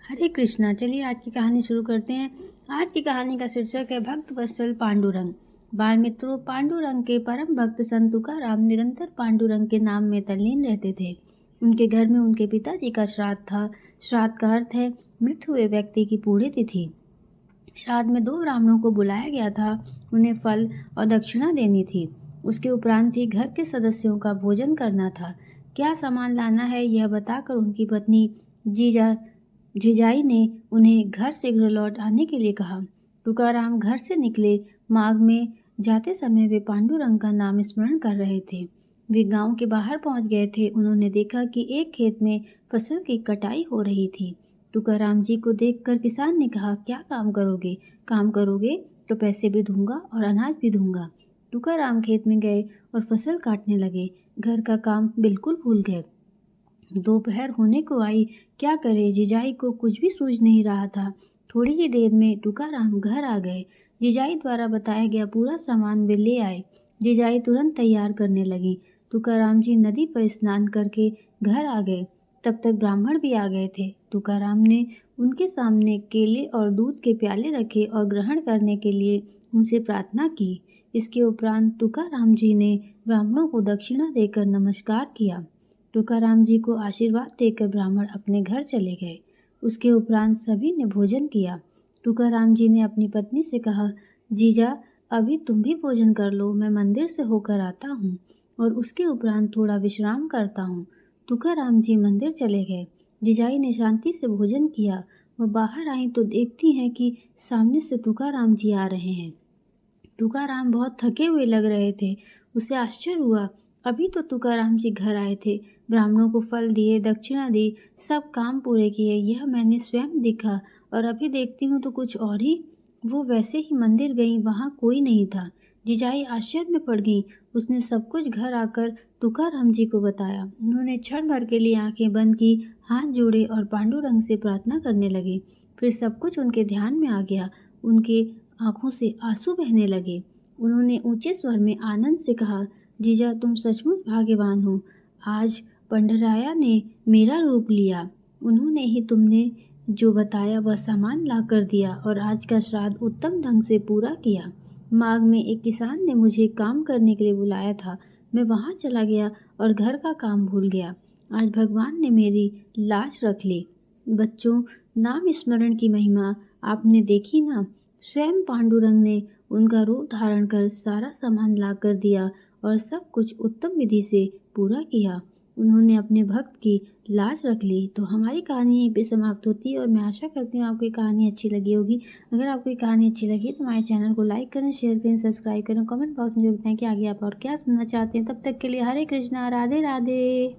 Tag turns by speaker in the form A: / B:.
A: हरे कृष्णा। चलिए आज की कहानी शुरू करते हैं। आज की कहानी का शीर्षक है भक्त वत्सल पांडुरंग। बाल मित्रों, पांडुरंग के परम भक्त संत तुकाराम निरंतर पांडुरंग के नाम में तल्लीन रहते थे। उनके घर में उनके पिताजी का श्राद्ध था। श्राद्ध का अर्थ है मृत हुए व्यक्ति की पूरी तिथि। श्राद्ध में 2 ब्राह्मणों को बुलाया गया था। उन्हें फल और दक्षिणा देनी थी। उसके उपरांत ही घर के सदस्यों का भोजन करना था। क्या सामान लाना है यह बताकर उनकी पत्नी जीजाई ने उन्हें घर शीघ्र लौट आने के लिए कहा। तुकाराम घर से निकले। मार्ग में जाते समय वे पांडुरंग का नाम स्मरण कर रहे थे। वे गांव के बाहर पहुंच गए थे। उन्होंने देखा कि एक खेत में फसल की कटाई हो रही थी। तुकाराम जी को देखकर किसान ने कहा, क्या काम करोगे? काम करोगे तो पैसे भी दूंगा और अनाज भी दूंगा। तुकाराम खेत में गए और फसल काटने लगे। घर का काम बिल्कुल भूल गए। दोपहर होने को आई। क्या करे, जिजाई को कुछ भी सूझ नहीं रहा था। थोड़ी ही देर में तुकाराम घर आ गए। जिजाई द्वारा बताया गया पूरा सामान वे ले आए। जिजाई तुरंत तैयार करने लगी। तुकाराम जी नदी पर स्नान करके घर आ गए। तब तक ब्राह्मण भी आ गए थे। तुकाराम ने उनके सामने केले और दूध के प्याले रखे और ग्रहण करने के लिए उनसे प्रार्थना की। इसके उपरांत तुकाराम जी ने ब्राह्मणों को दक्षिणा देकर नमस्कार किया। तुकाराम जी को आशीर्वाद देकर ब्राह्मण अपने घर चले गए। उसके उपरांत सभी ने भोजन किया। तुकाराम जी ने अपनी पत्नी से कहा, जीजा अभी तुम भी भोजन कर लो, मैं मंदिर से होकर आता हूँ और उसके उपरांत थोड़ा विश्राम करता हूँ। तुकाराम जी मंदिर चले गए। जिजाई ने शांति से भोजन किया। वह बाहर आई तो देखती हैं कि सामने से तुकाराम जी आ रहे हैं। तुकाराम बहुत थके हुए लग रहे थे। उसे आश्चर्य हुआ। अभी तो तुकाराम जी घर आए थे, ब्राह्मणों को फल दिए, दक्षिणा दी, सब काम पूरे किए, यह मैंने स्वयं देखा। और अभी देखती हूँ तो कुछ और ही। वो वैसे ही मंदिर गई, वहाँ कोई नहीं था। जिजाई आश्चर्य में पड़ गई। उसने सब कुछ घर आकर तुकाराम जी को बताया। उन्होंने क्षण भर के लिए आंखें बंद की, हाथ जोड़े और पांडुरंग से प्रार्थना करने लगे। फिर सब कुछ उनके ध्यान में आ गया। उनके आंखों से आंसू बहने लगे। उन्होंने ऊंचे स्वर में आनंद से कहा, जीजा तुम सचमुच भाग्यवान हो। आज पंडराया ने मेरा रूप लिया। उन्होंने ही तुमने जो बताया वह सामान ला कर दिया और आज का श्राद्ध उत्तम ढंग से पूरा किया। माघ में एक किसान ने मुझे काम करने के लिए बुलाया था। मैं वहाँ चला गया और घर का काम भूल गया। आज भगवान ने मेरी लाज रख ली। बच्चों, नाम स्मरण की महिमा आपने देखी ना। स्वयं पांडुरंग ने उनका रूप धारण कर सारा सामान ला कर दिया और सब कुछ उत्तम विधि से पूरा किया। उन्होंने अपने भक्त की लाज रख ली। तो हमारी कहानी यहीं पे समाप्त होती है और मैं आशा करती हूँ आपको ये कहानी अच्छी लगी होगी। अगर आपको ये कहानी अच्छी लगी तो हमारे चैनल को लाइक करें, शेयर करें, सब्सक्राइब करें, कमेंट बॉक्स में जो बताएं कि आगे आप और क्या सुनना चाहते हैं। तब तक के लिए हरे कृष्णा, राधे राधे।